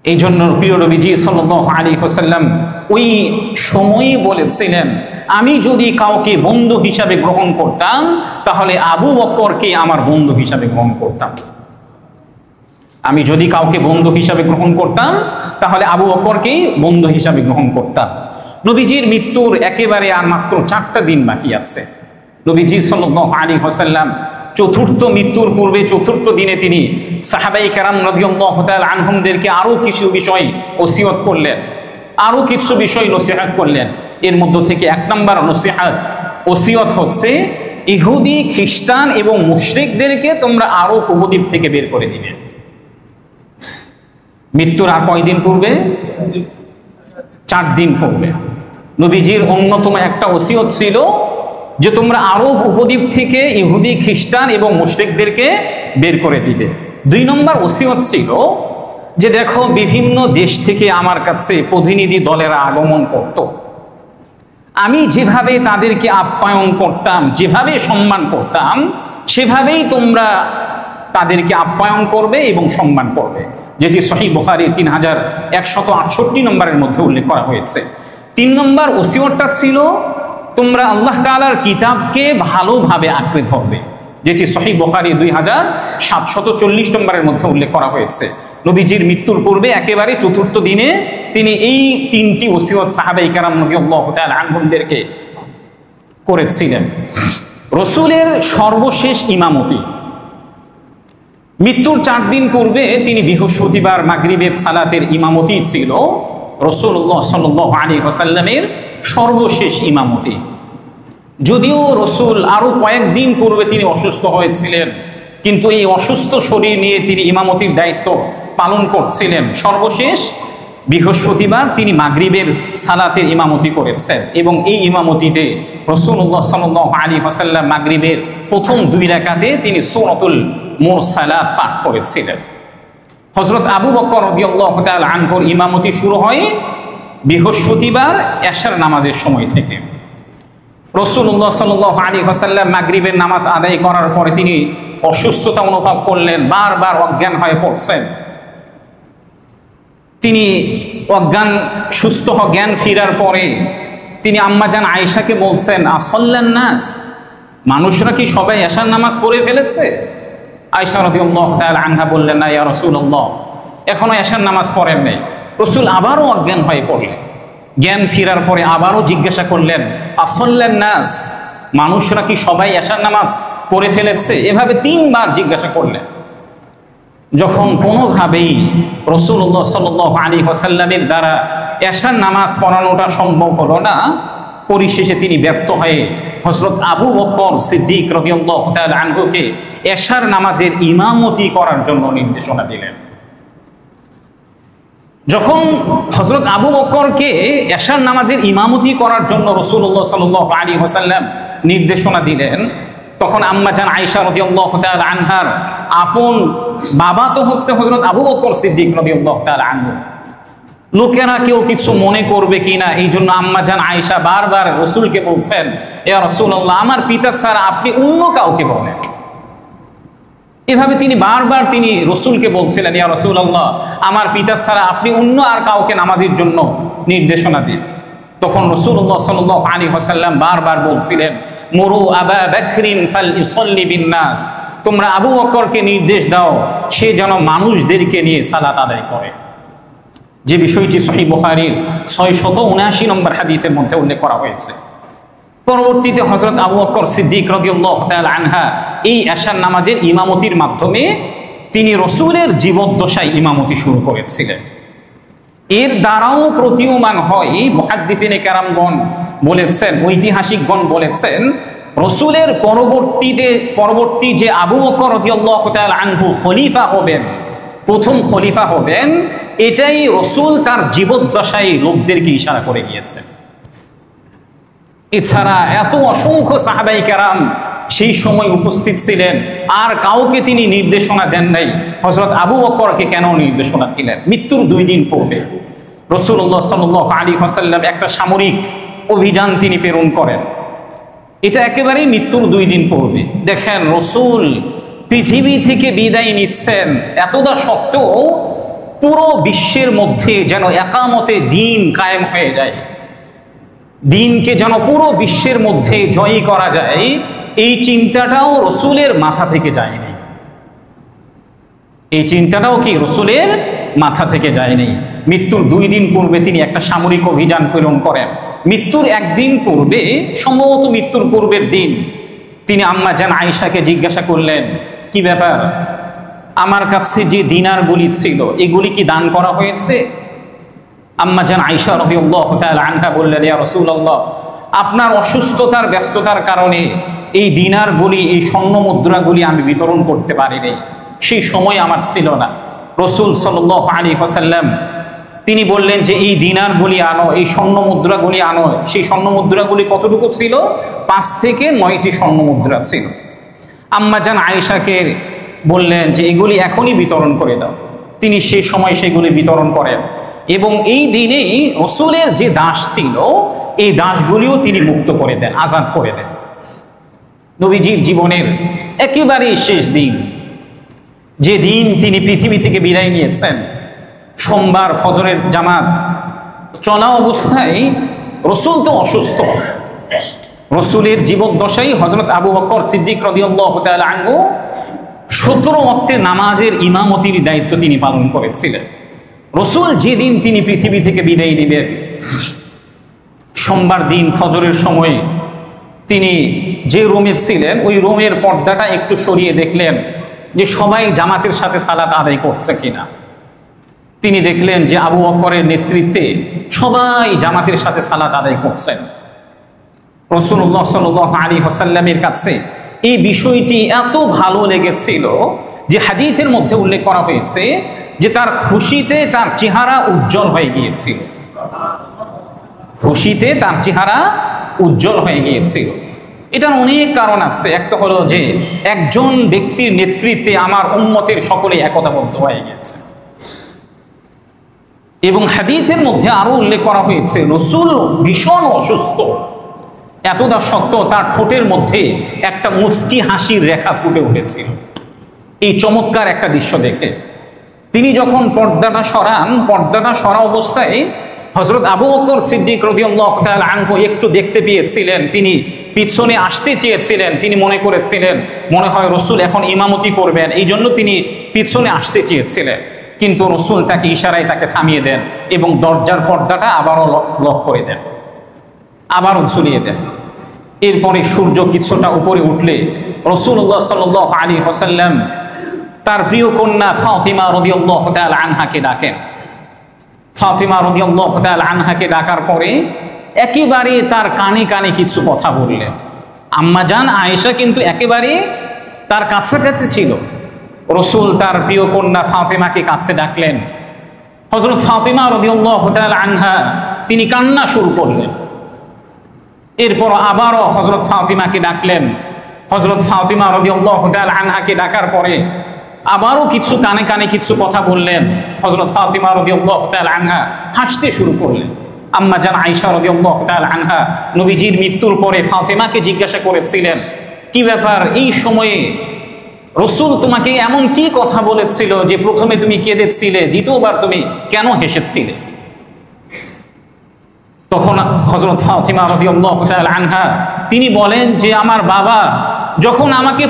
এই জন্য প্রিয় নবীজি সাল্লাল্লাহু আলাইহি ওয়াসাল্লাম ওই সময়ই বলেছিলেন, আমি যদি কাউকে বন্ধু হিসাবে গ্রহণ করতাম তাহলে আবু বকরকে আমার বন্ধু হিসাবে গ্রহণ করতাম। আমি যদি কাউকে বন্ধু হিসাবে গ্রহণ করতাম তাহলে আবু বকরকেই বন্ধু হিসাবে গ্রহণ করতাম। নবীজির মৃত্যুর একেবারে আর মাত্র 4টা দিন বাকি আছে। নবীজি সাল্লাল্লাহু আলাইহি ওয়াসাল্লাম চতুর্থ মৃত্যুর পূর্বে চতুর্থ দিনে তিনি সাহাবায়ে কেরাম রাদিয়াল্লাহু তাআলা আনহুমদেরকে আরো কিছু বিষয় ওসিয়ত করলেন, আরো কিছু বিষয় নসিহত করলেন। এর মধ্য থেকে 1 নম্বর নসিহত ওসিয়ত হচ্ছে ইহুদি খ্রিস্টান এবং মুশরিকদেরকে তোমরা আরব উপদ্বীপ থেকে বের করে দিবে। মৃত্যুর আর কয়দিন পূর্বে? 4 দিন পূর্বে নবীজির অন্যতম একটা ওসিয়ত ছিল যে তোমরা আরব উপদ্বীপ থেকে ইহুদি খ্রিস্টান এবং মুশরিকদেরকে বের করে দিবে। 2 নম্বর ওসিয়ত ছিল যে দেখো বিভিন্ন দেশ থেকে আমার কাছে প্রতিনিধি দলেরা আগমন করত, আমি যেভাবে তাদেরকে আপ্যায়ন করতাম, যেভাবে সম্মান করতাম, সেভাবেই তোমরা তাদেরকে আপ্যায়ন করবে এবং সম্মান করবে, যেটি সহিহ বুখারীর 3168 নম্বরের মধ্যে উল্লেখ করা হয়েছে। 3 নম্বর ওসিয়তটা ছিল তোমরা আল্লাহ তাআলার কিতাবকে ভালোভাবে আঁকড়ে ধরবে, যেটি সহিহ বুখারী 2740 নম্বরের মধ্যে উল্লেখ করা হয়েছে। নবীজির মৃত্যুর পূর্বে একেবারে চতুর্থ দিনে তিনি এই 3টি ওসিয়ত সাহাবায়ে কেরাম রাদিয়াল্লাহু তাআলা আনহুমদেরকে করেছিলেন। রাসূলের সর্বশেষ ইমামতি মৃত্যুর 4 দিন পূর্বে তিনি বৃহস্পতিবার মাগরিবের সালাতের ইমামতি ছিল রাসূলুল্লাহ সাল্লাল্লাহু আলাইহি ওয়াসাল্লামের সর্বশেষ ইমামতি। যদিও রাসূল আরো কয়েকদিন পূর্বে তিনি অসুস্থ হয়েছিলেন, কিন্তু এই অসুস্থ শরীর নিয়ে তিনি ইমামতির দায়িত্ব পালন করছিলেন। সর্বশেষ বৃহস্পতিবার তিনি মাগরিবের সালাতের ইমামতি করেছেন এবং এই ইমামতিতে রাসূলুল্লাহ সাল্লাল্লাহু আলাইহি ওয়াসাল্লাম মাগরিবের প্রথম 2 রাকাতে তিনি সূরাতুল মুরসালাত পাঠ করেছিলেন। হযরত আবু বকর রাদিয়াল্লাহু তাআলা আনহুর ইমামতি শুরু হয় বৃহস্পতিবার এশার নামাজের সময় থেকে। রাসূলুল্লাহ সাল্লাল্লাহু আলাইহি ওয়াসাল্লাম মাগরিবের নামাজ আদায় করার পরে তিনি অসুস্থতা অনুভব করলেন, বারবার অজ্ঞান হয়ে পড়ছেন। তিনি সুস্থ জ্ঞান ফেরার পরে তিনি আম্মাজান আয়েশাকে বলছেন, আসল্লান নাস, মানুষরা কি সবাই এশার নামাজ পড়ে ফেলেছে? আয়েশা রাদিয়াল্লাহু তাআলা আনহা বললেন, না ইয়া রাসূলুল্লাহ, এখনো এশার নামাজ পড়েন নাই। রাসূল আবারও অজ্ঞান হয়ে পড়লেন। জ্ঞান ফেরার পরে আবারও জিজ্ঞাসা করলেন, আসল্লান নাস, মানুষরা কি সবাই এশার নামাজ পড়ে ফেলেছে? এভাবে 3 বার জিজ্ঞাসা করলেন। যখন কোনোভাবেই রাসূলুল্লাহ সাল্লাল্লাহু আলাইহি ওয়াসাল্লামের দ্বারা এশার নামাজ পড়ানোটা সম্ভব হলো না, পরিশেষে তিনি ব্যর্থ হয়ে হযরত আবু বকর সিদ্দিক রাদিয়াল্লাহু তাআলা আনহুকে এশার নামাজের ইমামতি করার জন্য নির্দেশনা দিলেন। যখন হযরত আবু বকরকে এশার নামাজের ইমামতি করার জন্য রাসূলুল্লাহ সাল্লাল্লাহু আলাইহি ওয়াসাল্লাম নির্দেশনা দিলেন, তখন আম্মাজান আয়েশা রাদিয়াল্লাহু তাআলা আনহার আপন বাবা তো হচ্ছে হযরত আবু বকর সিদ্দিক রাদিয়াল্লাহু তাআলা আনহু। লোকেরা কেউ কিছু মনে করবে কিনা এই জন্য আম্মাজান আয়েশা বারবার রাসূলকে বলছেন, ইয়া রাসূলুল্লাহ, আমার পিতা ছাড়া আপনি অন্য কাউকে বলেন। এভাবে তিনি বারবার তিনি রাসূলকে বলছিলেন, ইয়া রাসূলুল্লাহ, আমার পিতা ছাড়া আপনি অন্য আর কাউকে নামাজের জন্য নির্দেশনা দিন। তখন রাসূলুল্লাহ সাল্লাল্লাহু আলাইহি ওয়াসাল্লাম বারবার বলছিলেন, মুরু আবা বকরিন ফালইসাল্লি বিন-নাস, তোমরা আবু বকরকে নির্দেশ দাও সে যেন মানুষদেরকে নিয়ে সালাত আদায় করে। যে বিষয়টি সহিহ বুখারীর 679 নম্বর হাদিসের মধ্যে উল্লেখ করা হয়েছে। পরবর্তীতে হযরত আবু বকর সিদ্দিক রাদিয়াল্লাহু তাআলা আনহা এই এশার নামাজের ইমামতির মাধ্যমে তিনি রাসূলের জীবদ্দশায় ইমামতি শুরু করেছিলেন। এর দ্বারাও প্রতীয়মান হয়, মুহাদ্দিসিনে কেরামগণ বলেছেন, ঐতিহাসিকগণ বলেছেন, রসুলের পরবর্তী যে আবু বকর রাদিয়াল্লাহু তাআলা আনহু খলিফা হবেন, প্রথম খলিফা হবেন, এটাই রসুল তার জীবদ্দশায় লোকদেরকে ইশারা করে গিয়েছেন। এছাড়া এত অসংখ্য সাহাবাই কেরাম সেই সময় উপস্থিত ছিলেন, আর কাউকে তিনি নির্দেশনা দেন নাই। হযরত আবু বকরকে কেন নির্দেশনা দিলেন? মৃত্যুর 2 দিন পূর্বে রাসূলুল্লাহ সাল্লাল্লাহু আলাইহি ওয়াসাল্লাম একটা সামরিক অভিযান তিনি প্রেরণ করেন। এটা একেবারেই মৃত্যুর 2 দিন পূর্বে। দেখেন, রসুল পৃথিবী থেকে বিদায় নিচ্ছেন, এতটা সত্ত্বেও পুরো বিশ্বের মধ্যে যেন একামতে দ্বীন কায়েম হয়ে যায়, দ্বীনকে যেন পুরো বিশ্বের মধ্যে জয়ী করা যায়, এই চিন্তাটাও রসুলের মাথা থেকে যায়নি। এই চিন্তাটাও কি রসুলের মাথা থেকে যায়নি। মৃত্যুর 2 দিন পূর্বে তিনি একটা সামরিক অভিযান প্রেরণ করেন। মৃত্যুর 1 দিন পূর্বে, সম্ভবত মৃত্যুর পূর্বের দিন, তিনি আম্মা জান আয়েশাকে জিজ্ঞাসা করলেন, কি ব্যাপার, আমার কাছে যে দিনারগুলি ছিল এগুলি কি দান করা হয়েছে? আম্মা জান আয়েশা রাদিয়াল্লাহু তাআলা আনহা বললেন, ইয়া রাসূলুল্লাহ, আপনার অসুস্থতার ব্যস্ততার কারণে এই দিনারগুলি, এই স্বর্ণ মুদ্রাগুলি আমি বিতরণ করতে পারিনি, সেই সময় আমার ছিল না। রাসূল সাল্লাল্লাহু আলাইহি ওয়াসাল্লাম তিনি বললেন যে এই দিনারগুলি আনো, এই স্বর্ণ মুদ্রাগুলি আনো। সেই স্বর্ণ মুদ্রাগুলি কতটুকু ছিল? 5 থেকে 9টি স্বর্ণ মুদ্রা ছিল। আম্মা জান আয়েশাকে বললেন যে এগুলি এখনই বিতরণ করে দাও। তিনি সেই সময় সেগুলি বিতরণ করেন, এবং এই দিনেই রসুলের যে দাস ছিল এই দাসগুলিও তিনি মুক্ত করে দেন, আজাদ করে দেন। নবীজির জীবনের একেবারেই শেষ দিন, যে দিন তিনি পৃথিবী থেকে বিদায় নিয়েছেন, সোমবার ফজরের জামাত চলা অবস্থায় রসুল তো অসুস্থ। রসুলের জীবদ্দশায় হযরত আবু বকর সিদ্দিক রাদিয়াল্লাহু তাআলা আনহু 17 ওয়াক্তের নামাজের ইমামতির দায়িত্ব তিনি পালন করেছিলেন। রসুল যেদিন তিনি পৃথিবী থেকে বিদায় নেবেন, সোমবার দিন ফজরের সময় তিনি যে রুমে ছিলেন ওই রুমের পর্দাটা একটু সরিয়ে দেখলেন যে সবাই জামাতের সাথে সালাত আদায় করছে কিনা। তিনি দেখলেন যে আবু বকরের নেতৃত্বে সবাই জামাতের সাথে সালাত আদায় করছেন। রাসূলুল্লাহ সাল্লাল্লাহু আলাইহি ওয়াসাল্লামের কাছে এই বিষয়টি এত ভালো লেগেছিল যে হাদিসের মধ্যে উল্লেখ করা হয়েছে যে তার খুশিতে তার চেহারা উজ্জ্বল হয়ে গিয়েছিল। খুশিতে তার চেহারা উজ্জ্বল হয়ে গিয়েছিল। এটার অনেক কারণ আছে। একটা হলো যে একজন ব্যক্তির নেতৃত্বে আমার উম্মতের সকলে একতাবদ্ধ হয়ে গেছে, এবং হাদিসের মধ্যে আরো উল্লেখ করা হয়েছে রাসূল ভীষণ অসুস্থ, এতটা সত্ত্বেও তার ঠোঁটের মধ্যে একটা মুচকি হাসির রেখা ফুটে উঠেছিল। এই চমৎকার একটা দৃশ্য দেখে তিনি যখন পর্দাটা সরা অবস্থায় হযরত আবু বকর সিদ্দিক রাদিয়াল্লাহু তাআলা আনহু একটু দেখতে পেয়েছিলেন, তিনি পিছনে আসতে চেয়েছিলেন। তিনি মনে করেছিলেন মনে হয় রাসূল এখন ইমামতি করবেন, এই জন্য তিনি পিছনে আসতে চেয়েছিলেন, কিন্তু রাসূল তাকে ইশারায় তাকে থামিয়ে দেন এবং দরজার পর্দাটা আবারও লক করে দেন, আবারও ঝুলিয়ে দেন। এরপরে সূর্য কিছুটা উপরে উঠলে রাসূলুল্লাহ সাল্লাল্লাহু আলাইহি ওয়াসাল্লাম তার প্রিয় কন্যা ফাতিমা রাদিয়াল্লাহু তাআলা আনহাকে ডাকেন। ফাতিমা রাদিয়াল্লাহু তাআলা আনহাকে ডাকার পরে একেবারে তার কানে কানে কিছু কথা বললেন। আম্মা জান আয়েশা কিন্তু একেবারে তার কাছাকাছি ছিল। রাসূল তার প্রিয় কন্যা ফাতিমাকে কাছে ডাকলেন। হযরত ফাতিমা রাদিয়াল্লাহু তাআলা আনহা তিনি কান্না শুরু করলেন। এরপর আবারও হযরত ফাতিমাকে ডাকলেন। হযরত ফাতিমা রাদিয়াল্লাহু তাআলা আনহাকে ডাকার পরে আবারও কিছু কানে কানে কিছু কথা বললেন। হযরত ফাতিমা রাদিয়াল্লাহু তাআলা আনহা হাসতে শুরু করলেন। আম্মা জান আয়েশা রাদিয়াল্লাহু তাআলা আনহা নবীজির মৃত্যুর পরে ফাতিমাকে জিজ্ঞাসা করেছিলেন, কি ব্যাপার, এই সময়ে রাসূল তোমাকে এমন কি কথা বলেছিল যে প্রথমে তুমি কেঁদেছিলে, দ্বিতীয়বার তুমি কেন হেসেছিলে? তখন হযরত ফাতিমা রাদিয়াল্লাহু তাআলা আনহা তিনি বলেন যে আমার বাবা যখন আমাকে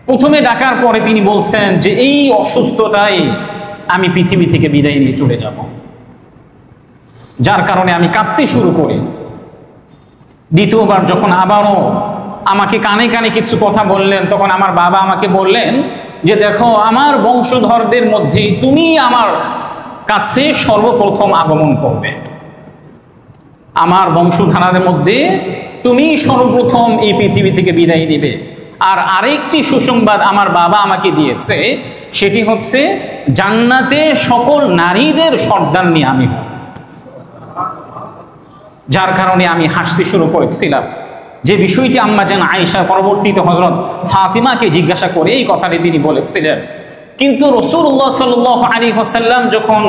প্রথমে ডাকার পরে তিনি বলছেন যে এই অসুস্থতায় আমি পৃথিবী থেকে বিদায় নিয়ে চলে যাব, যার কারণে আমি কাঁদতে শুরু করি। দ্বিতীয়বার যখন আবারও আমাকে কানে কানে কিছু কথা বললেন, তখন আমার বাবা আমাকে বললেন যে দেখো, আমার বংশধরদের মধ্যেই তুমি আমার কাছে সর্বপ্রথম আগমন করবে। আমার বংশধারাদের মধ্যে তুমি সর্বপ্রথম এই পৃথিবী থেকে বিদায় নিবে। আর আরেকটি সুসংবাদ আমার বাবা আমাকে দিয়েছে, সেটি হচ্ছে জান্নাতে সকল নারীদের সর্দারনি আমি, যার কারণে আমি হাসতে শুরু করেছিলাম। যে বিষয়টি আম্মা জান আয়েশা পরবর্তীতে হযরত ফাতিমাকে জিজ্ঞাসা করে এই কথাটি তিনি বলেছিলেন। কিন্তু রাসূলুল্লাহ সাল্লাল্লাহু আলাইহি ওয়াসাল্লাম যখন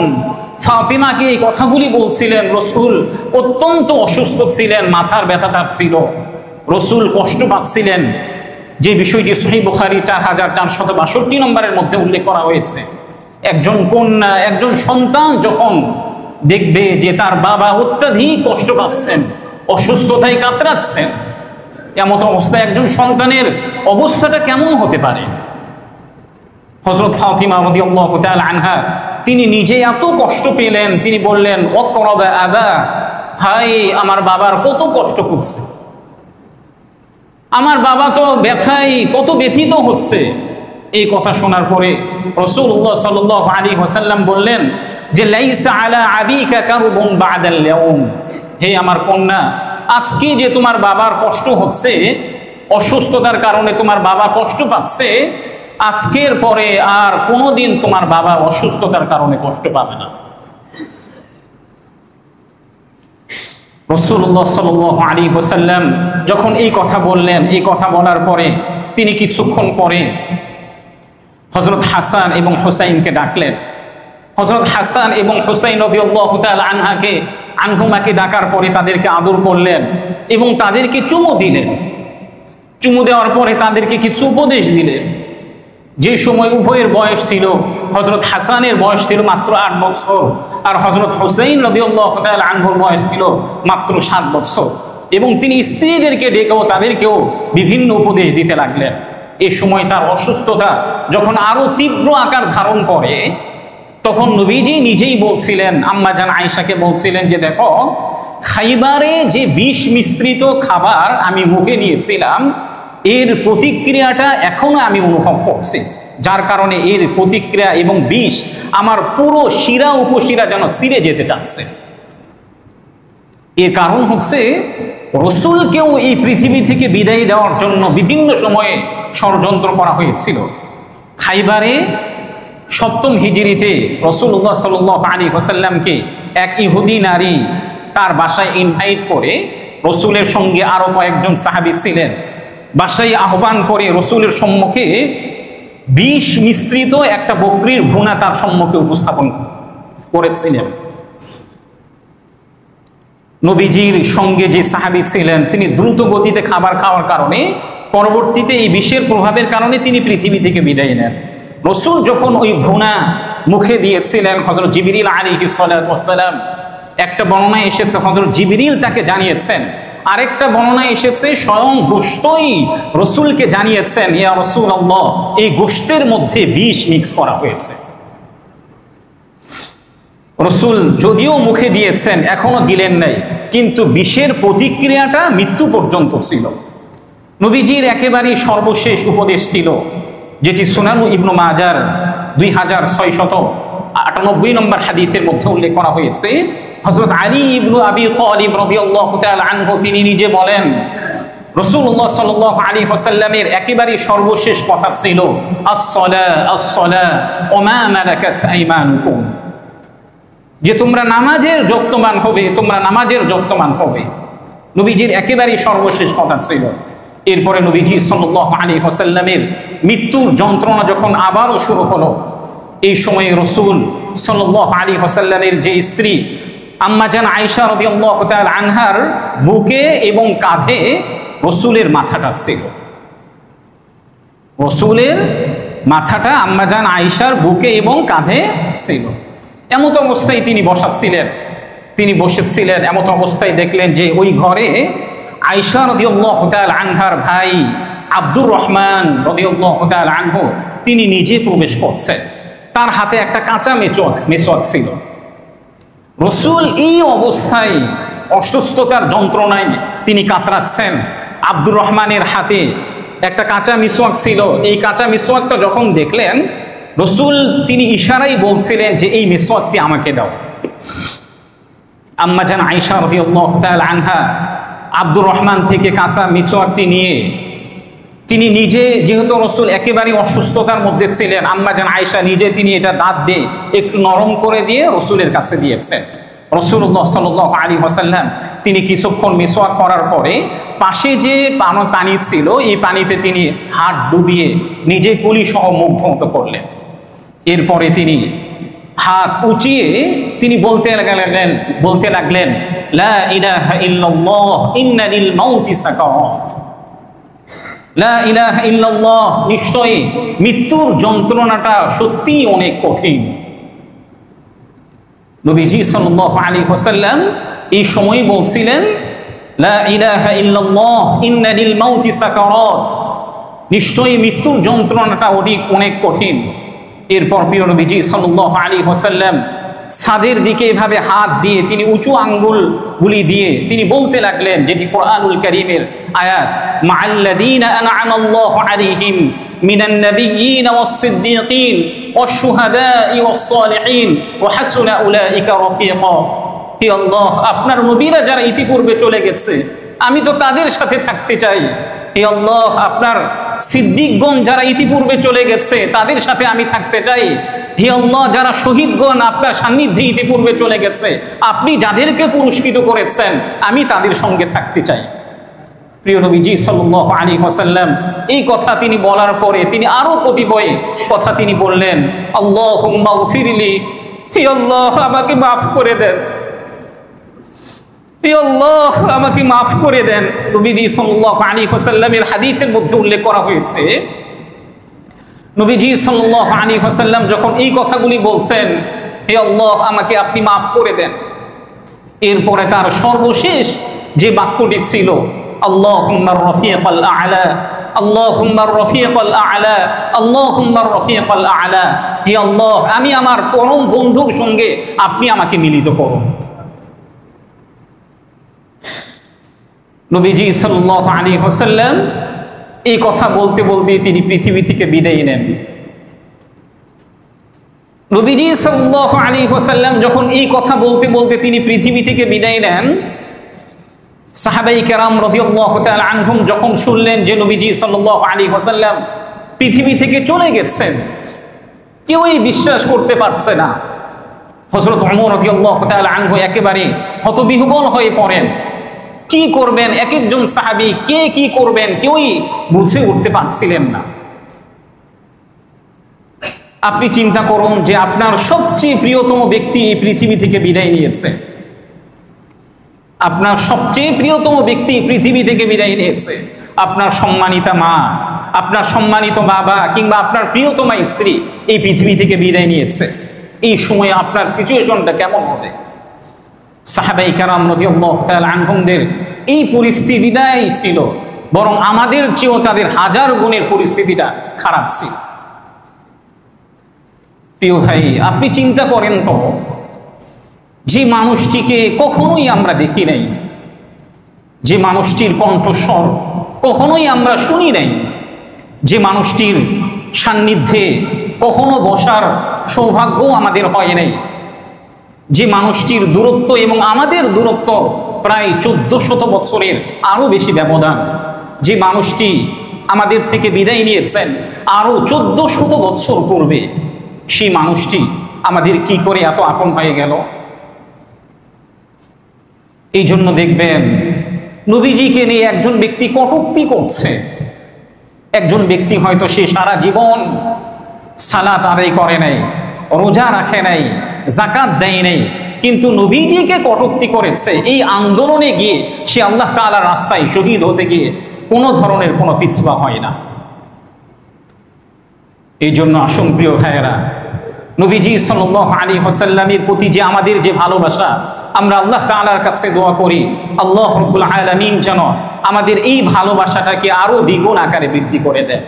ফাতিমাকে এই কথাগুলি বলছিলেন, রাসূল অত্যন্ত অসুস্থ ছিলেন, মাথার ব্যথা তার ছিল, রাসূল কষ্ট পাচ্ছিলেন। যে বিষয়টি সহিহ বুখারী 4462 নম্বরের মধ্যে উল্লেখ করা হয়েছে। একজন কন্যা, একজন সন্তান যখন দেখবে যে তার বাবা অত্যাধিক কষ্ট পাচ্ছেন, অসুস্থতায় কাতরাচ্ছেন, এমন অবস্থায় একজন সন্তানের অবস্থাটা কেমন হতে পারে? হযরত ফাতিমা রাদিয়াল্লাহু তাআলা আনহা তিনি নিজে এত কষ্ট পেলেন, তিনি বললেন, ওয়াকরাবা আবা, হাই আমার বাবার কত কষ্ট হচ্ছে, আমার বাবা তো ব্যথায় কত ব্যথিত হচ্ছে। এই কথা শোনার পরে রাসূলুল্লাহ সাল্লাল্লাহু আলাইহি ওয়াসাল্লাম বললেন যে লাইসা আলা আবিকা কারবুন বাদাল ইয়াউম, হে আমার কন্যা, আজকে যে তোমার বাবার কষ্ট হচ্ছে, অসুস্থতার কারণে তোমার বাবা কষ্ট পাচ্ছে, আজকের পরে আর কোনোদিন তোমার বাবা অসুস্থতার কারণে কষ্ট পাবে না। রাসূলুল্লাহ সাল্লাল্লাহু আলাইহি ওয়াসাল্লাম যখন এই কথা বললেন, এই কথা বলার পরে তিনি কিছুক্ষণ পরে হযরত হাসান এবং হুসাইনকে ডাকলেন। হযরত হাসান এবং হুসাইন রাদিয়াল্লাহু তাআলা আনহুমাকে ডাকার পরে তাদেরকে আদর করলেন এবং তাদেরকে চুমু দিলেন। চুমু দেওয়ার পরে তাদেরকে কিছু উপদেশ দিলেন। যে সময় উভয়ের বয়স ছিল, হযরত হাসানের বয়স ছিল মাত্র 8 বছর, আর হযরত হুসাইন রাদিয়াল্লাহু তাআলা আনহুর বয়স ছিল মাত্র 7 বছর, এবং তিনি স্ত্রীদেরকে ডেকেও তাদেরকেও বিভিন্ন উপদেশ দিতে লাগলেন। এই সময় তার অসুস্থতা যখন আরো তীব্র আকার ধারণ করে, তখন নবীজি নিজেই বলছিলেন, আম্মা জান আয়েশাকে বলছিলেন যে দেখো, খাইবারে যে বিষ মিশ্রিত খাবার আমি মুখে নিয়েছিলাম, এর প্রতিক্রিয়াটা এখনো আমি অনুভব করছি, যার কারণে এর প্রতিক্রিয়া এবং বিষ আমার পুরো শিরা উপশিরা যেন ছিঁড়ে যেতে চাচ্ছে। এর কারণ হচ্ছে রাসূলকেও এই পৃথিবী থেকে বিদায় দেওয়ার জন্য বিভিন্ন সময়ে ষড়যন্ত্র করা হয়েছিল। খাইবারে 7ম হিজরিতে রাসূলুল্লাহ সাল্লাল্লাহু আলাইহি ওয়াসাল্লামকে এক ইহুদি নারী তার বাসায় ইনভাইট করে, রাসূলের সঙ্গে আরো কয়েকজন সাহাবী ছিলেন, বাসায় আহ্বান করে রাসূলের সম্মুখে বিষ মিশ্রিত একটা বকরির ভুনা তার সম্মুখে উপস্থাপন করেছিলেন। নবীজির সঙ্গে যে সাহাবী ছিলেন তিনি দ্রুত গতিতে খাবার খাওয়ার কারণে পরবর্তীতে এই বিষের প্রভাবের কারণে তিনি পৃথিবী থেকে বিদায় নেন। রাসূল যখন ওই ভুনা মুখে দিয়েছিলেন, হযরত জিবরিল আলাইহিস সালাতু ওয়াস সালাম, একটা বর্ণনায় এসেছে হযরত জিবরিল তাকে জানিয়েছেন, আরেকটা বর্ণনায় এসেছে স্বয়ং গোশতই রাসূলকে জানিয়েছেন, ইয়া রাসূলুল্লাহ, এই গোশতের মধ্যে বিষ মিক্স করা হয়েছে। রাসূল যদিও মুখে দিয়েছেন, এখনো দিলেন নাই, কিন্তু বিষের প্রতিক্রিয়াটা মৃত্যু পর্যন্ত ছিল। নবীজির একেবারেই সর্বশেষ উপদেশ ছিল, যেটি সুনানু ইবনু মাজার 2698 নম্বর হাদিসের মধ্যে উল্লেখ করা হয়েছে। হযরত আলী ইবনু আবি তালিব রাদিয়াল্লাহু তাআলা আনহু তিনি নিজে বলেন, রাসূলুল্লাহ সাল্লাল্লাহু আলাইহি ওয়াসাল্লামের একেবারেই সর্বশেষ কথা ছিল, আস-সালাহ আস-সালাহ ওয়া মা মালাকাত আইমানুকুম, যে তোমরা নামাজের যত্নবান হবে, তোমরা নামাজের যত্নবান হবে। নবীজির একেবারেই সর্বশেষ কথা ছিল। এরপরে নবীজি সাল্লাল্লাহু আলাইহি ওয়াসাল্লামের মৃত্যুর যন্ত্রণা যখন আবারও শুরু হলো, এই সময়ে রাসূল সাল্লাল্লাহু আলাইহি ওয়াসাল্লামের যে স্ত্রী আম্মা জান আয়েশা রাদিয়াল্লাহু তাআলা আনহার বুকে এবং কাঁধে রাসূলের মাথাটা ছিল। রাসূলের মাথাটা আম্মা জান আয়েশার বুকে এবং কাঁধে ছিল। এমত অবস্থায় তিনি বসেছিলেন। এমত অবস্থায় দেখলেন যে ওই ঘরে আয়েশা রাদিয়াল্লাহু তাআলা আনহার ভাই আব্দুর রহমান রাদিয়াল্লাহু তাআলা আনহু তিনি নিজে প্রবেশ করছেন। তার হাতে একটা কাঁচা মেসওয়াক ছিল। রাসূল এই অবস্থায় অসুস্থতার যন্ত্রণায় তিনি কাতরাচ্ছেন। আব্দুর রহমানের হাতে একটা কাঁচা মিসওয়াক ছিল। এই কাঁচা মিসওয়াকটা যখন দেখলেন, রাসূল তিনি ইশারায় বলছিলেন যে এই মিসওয়াকটি আমাকে দাও। আম্মা জান আয়েশা রাদিয়াল্লাহু তাআলা আনহা আব্দুর রহমান থেকে কাঁচা মিছোয়ারটি নিয়ে তিনি নিজে, যেহেতু রসুল একেবারে অসুস্থতার মধ্যে ছিলেন, আম্মা জান আয়েশা নিজে তিনি এটা দাঁত দিয়ে একটু নরম করে দিয়ে রসুলের কাছে দিয়েছেন। রাসূলুল্লাহ সাল্লাল্লাহু আলাইহি ওয়াসাল্লাম তিনি কিছুক্ষণ মিসওয়াক করার পরে পাশে যে পানি ছিল এই পানিতে তিনি হাত ডুবিয়ে নিজে কুলি সহ মুখ ধৌত করলেন। এরপরে তিনি হাত উঁচিয়ে তিনি বলতে লাগলেন লা ইলাহা ইল্লাল্লাহ ইন্না লিল মাউতি সাকারাত, লা ইলাহা ইল্লাল্লাহ, নিশ্চয়ই মৃত্যুর যন্ত্রণাটা সত্যিই অনেক কঠিন। নবীজি সাল্লাল্লাহু আলাইহি ওয়াসাল্লাম এই সময় বলছিলেন লা ইলাহা ইল্লাল্লাহ ইন্না লিল মাউতি সাকারাত, নিশ্চয়ই মৃত্যুর যন্ত্রণাটা অনেক কঠিন। এরপর প্রিয় নবীজি সাল্লাল্লাহু আলাইহি ওয়াসাল্লাম ছাদের দিকে এভাবে হাত দিয়ে তিনি উঁচু আঙ্গুলগুলি দিয়ে তিনি বলতে লাগলেন, যেটি কোরআনুল কারীমের আয়াত, মাআল্লাযীনা আনআমাল্লাহু আলাইহিম মিনান নাবিয়্যিনা ওয়াস-সিদ্দীকিন ওয়াশ-শুহাদাই ওয়াস-সালিহিন ওয়া হাসুনা উলাইকা রাফীকা। হে আল্লাহ, আপনার নবীরা যারা ইতিপূর্বে চলে গেছে আমি তো তাদের সাথে থাকতে চাই। হে আল্লাহ, আপনার সিদ্দিকগণ যারা ইতিপূর্বে চলে গেছে তাদের সাথে আমি থাকতে চাই। হে আল্লাহ, যারা শহীদগণ আপনার সান্নিধ্যে ইতিপূর্বে চলে গেছে আপনি যাদেরকে পুরস্কৃত করেছেন আমি তাদের সঙ্গে থাকতে চাই। প্রিয় নবীজি সাল্লাল্লাহু আলাইহি ওয়াসাল্লাম এই কথা তিনি বলার পরে তিনি আরো কতিপয় কথা তিনি বললেন, আল্লাহুম্মা গফিরলি, হে আল্লাহ আমাকে মাফ করে দেন, হে আল্লাহ আমাকে মাফ করে দেন। নবীজি সাল্লাল্লাহু আলাইহি ওয়াসাল্লামের হাদিসের মধ্যে উল্লেখ করা হয়েছে, নবীজি সাল্লাল্লাহু আলাইহি ওয়াসাল্লাম যখন এই কথাগুলি বলছেন, হে আল্লাহ আমাকে আপনি মাফ করে দেন, এরপরে তার সর্বশেষ যে বাক্যটি ছিল, আল্লাহুম্মার রফিকাল আ'লা, আল্লাহুম্মার রফিকাল আ'লা, আল্লাহুম্মার রফিকাল আ'লা, হে আল্লাহ আমি আমার পরম বন্ধুর সঙ্গে আপনি আমাকে মিলিত করুন। নবীজি সাল্লাল্লাহু আলাইহি ওয়াসাল্লাম এই কথা বলতে বলতে তিনি পৃথিবী থেকে বিদায় নেন। নবীজি সাল্লাল্লাহু আলাইহি ওয়াসাল্লাম যখন এই কথা বলতে বলতে তিনি পৃথিবী থেকে বিদায় নেন, সাহাবায়ে কেরাম রাদিয়াল্লাহু তাআলা আনহুম যখন শুনলেন যে নবীজি সাল্লাল্লাহু আলাইহি ওয়াসাল্লাম পৃথিবী থেকে চলে গেছেন, কেউই বিশ্বাস করতে পারছে না। হযরত ওমর রাদিয়াল্লাহু তাআলা আনহু একেবারে হতবিহ্বল হয়ে পড়েন। কি করবেন, এক একজন সাহাবী কে কি করবেন কেউই বুঝে উঠতে পারছিলেন না। আপনি চিন্তা করুন যে আপনার সবচেয়ে প্রিয়তম ব্যক্তি এই পৃথিবী থেকে বিদায় নিয়েছে, আপনার সবচেয়ে প্রিয়তম ব্যক্তি পৃথিবী থেকে বিদায় নিয়েছে, আপনার সম্মানিতা মা, আপনার সম্মানিত বাবা কিংবা আপনার প্রিয়তমা স্ত্রী এই পৃথিবী থেকে বিদায় নিয়েছে। এই সময়ে আপনার সিচুয়েশনটা কেমন হবে? সাহাবায়ে কেরাম রাদিয়াল্লাহু তাআলা আনহুমদের এই পরিস্থিতিটাই ছিল, বরং আমাদের চেয়েও তাদের হাজার গুণের পরিস্থিতিটা খারাপ ছিল। প্রিয় ভাই, আপনি চিন্তা করেন তো, যে মানুষটিকে কখনোই আমরা দেখি নাই, যে মানুষটির কণ্ঠস্বর কখনোই আমরা শুনি নাই, যে মানুষটির সান্নিধ্যে কখনো বসার সৌভাগ্য আমাদের হয় নাই, যে মানুষটির দূরত্ব এবং আমাদের দূরত্ব প্রায় 1400 বছরের আরো বেশি ব্যবধান, যে মানুষটি আমাদের থেকে বিদায় নিয়েছেন আরো 1400 বছর পূর্বে, সেই মানুষটি আমাদের কি করে এত আপন হয়ে গেল? এই জন্য দেখবেন নবীজিকে নিয়ে একজন ব্যক্তি কটূক্তি করছে, একজন ব্যক্তি হয়তো সে সারা জীবন সালাত আদায় করে নাই, রোজা রাখে নাই, যাকাত দেয় নাই, কিন্তু নবীজিকে কটূক্তি করেছে। এই আন্দোলনে গিয়ে সে আল্লাহ তাআলার রাস্তায় শহীদ হতে গিয়ে কোনো ধরনের কোনো পিছপা হয় না। এই জন্য আসুন প্রিয় ভাইয়েরা, নবীজি সাল্লাল্লাহু আলাইহি ওয়াসাল্লামের প্রতি যে আমাদের যে ভালোবাসা, আমরা আল্লাহ তাআলার কাছে দোয়া করি আল্লাহ রাব্বুল আলামিন যেন আমাদের এই ভালোবাসাটাকে আরো দ্বিগুণ আকারে বৃদ্ধি করে দেন,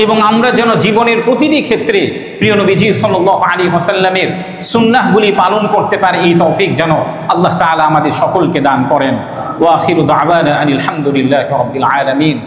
এবং আমরা যেন জীবনের প্রতিটি ক্ষেত্রে প্রিয় নবীজি সাল্লাল্লাহু আলাইহি ওয়াসাল্লামের সুন্নাহগুলি পালন করতে পারে এই তৌফিক যেন আল্লাহ তাআলা আমাদের সকলকে দান করেন। ওয়া আখিরু দাওয়ানা আনিল হামদুলিল্লাহি রাব্বিল আলামিন।